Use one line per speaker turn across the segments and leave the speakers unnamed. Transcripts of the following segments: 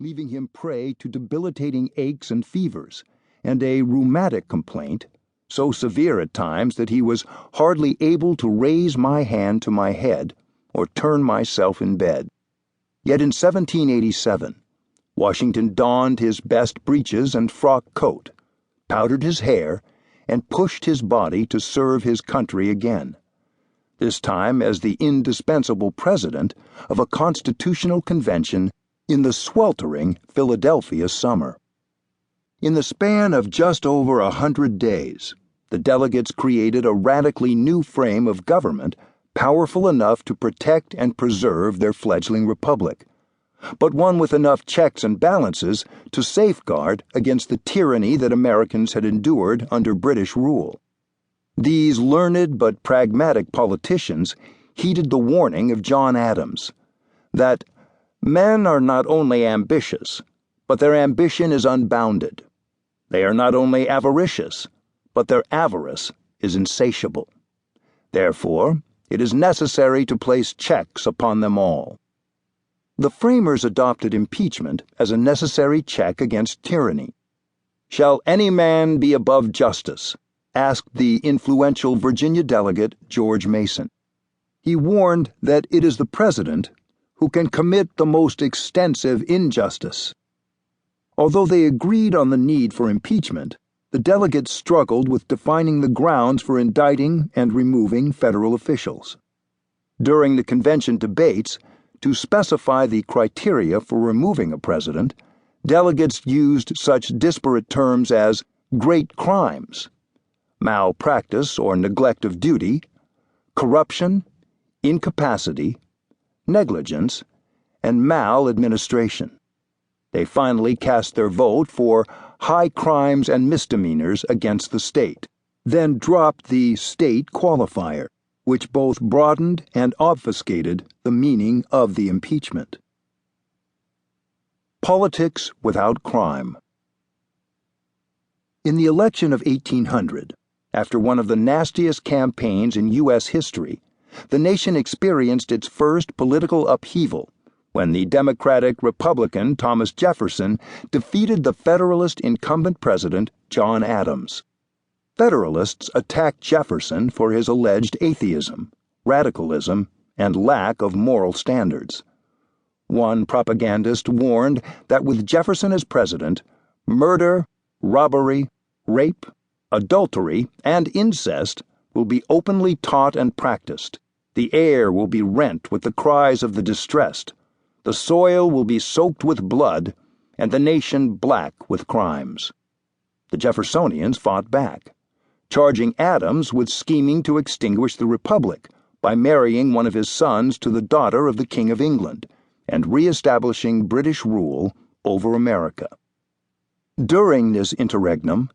leaving him prey to debilitating aches and fevers, and a rheumatic complaint, so severe at times that he was hardly able to raise my hand to my head or turn myself in bed. Yet in 1787, Washington donned his best breeches and frock coat, powdered his hair, and pushed his body to serve his country again, this time as the indispensable president of a constitutional convention in the sweltering Philadelphia summer. In the span of just over 100 days, the delegates created a radically new frame of government powerful enough to protect and preserve their fledgling republic, but one with enough checks and balances to safeguard against the tyranny that Americans had endured under British rule. These learned but pragmatic politicians heeded the warning of John Adams that men are not only ambitious, but their ambition is unbounded. They are not only avaricious, but their avarice is insatiable. Therefore, it is necessary to place checks upon them all. The framers adopted impeachment as a necessary check against tyranny. "Shall any man be above justice?" asked the influential Virginia delegate George Mason. He warned that it is the president who can commit the most extensive injustice. Although they agreed on the need for impeachment, the delegates struggled with defining the grounds for indicting and removing federal officials. During the convention debates, to specify the criteria for removing a president, delegates used such disparate terms as great crimes, malpractice or neglect of duty, corruption, incapacity, negligence, and maladministration. They finally cast their vote for high crimes and misdemeanors against the state, then dropped the state qualifier, which both broadened and obfuscated the meaning of the impeachment. Politics without crime. In the election of 1800, after one of the nastiest campaigns in U.S. history, the nation experienced its first political upheaval when the Democratic-Republican Thomas Jefferson defeated the Federalist incumbent president John Adams. Federalists attacked Jefferson for his alleged atheism, radicalism, and lack of moral standards. One propagandist warned that with Jefferson as president, murder, robbery, rape, adultery, and incest will be openly taught and practiced. The air will be rent with the cries of the distressed. The soil will be soaked with blood, and the nation black with crimes. The Jeffersonians fought back, charging Adams with scheming to extinguish the Republic by marrying one of his sons to the daughter of the King of England and re-establishing British rule over America. During this interregnum,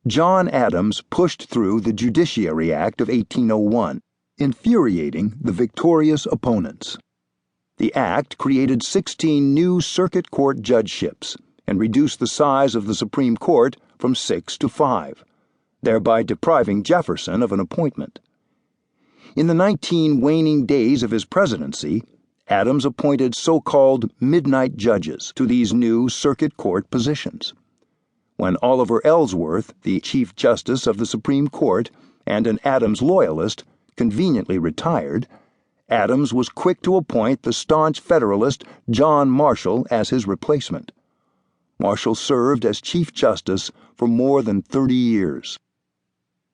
John Adams pushed through the Judiciary Act of 1801, infuriating the victorious opponents. The act created 16 new circuit court judgeships and reduced the size of the Supreme Court from 6 to 5, thereby depriving Jefferson of an appointment. In the 19 waning days of his presidency, Adams appointed so-called midnight judges to these new circuit court positions. When Oliver Ellsworth, the Chief Justice of the Supreme Court and an Adams loyalist, conveniently retired, Adams was quick to appoint the staunch Federalist John Marshall as his replacement. Marshall served as Chief Justice for more than 30 years.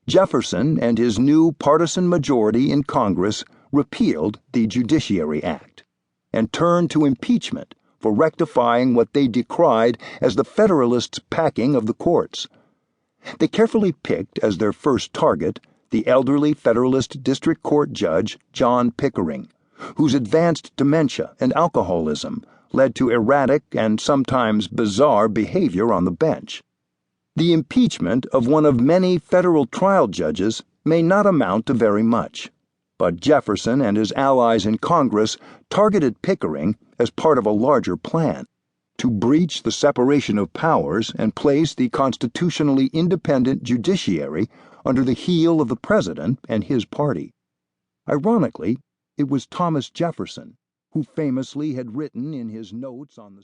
Jefferson and his new partisan majority in Congress repealed the Judiciary Act and turned to impeachment for rectifying what they decried as the Federalists' packing of the courts. They carefully picked as their first target the elderly Federalist District Court Judge John Pickering, whose advanced dementia and alcoholism led to erratic and sometimes bizarre behavior on the bench. The impeachment of one of many federal trial judges may not amount to very much, but Jefferson and his allies in Congress targeted Pickering as part of a larger plan to breach the separation of powers and place the constitutionally independent judiciary under the heel of the president and his party. Ironically, it was Thomas Jefferson who famously had written in his notes on the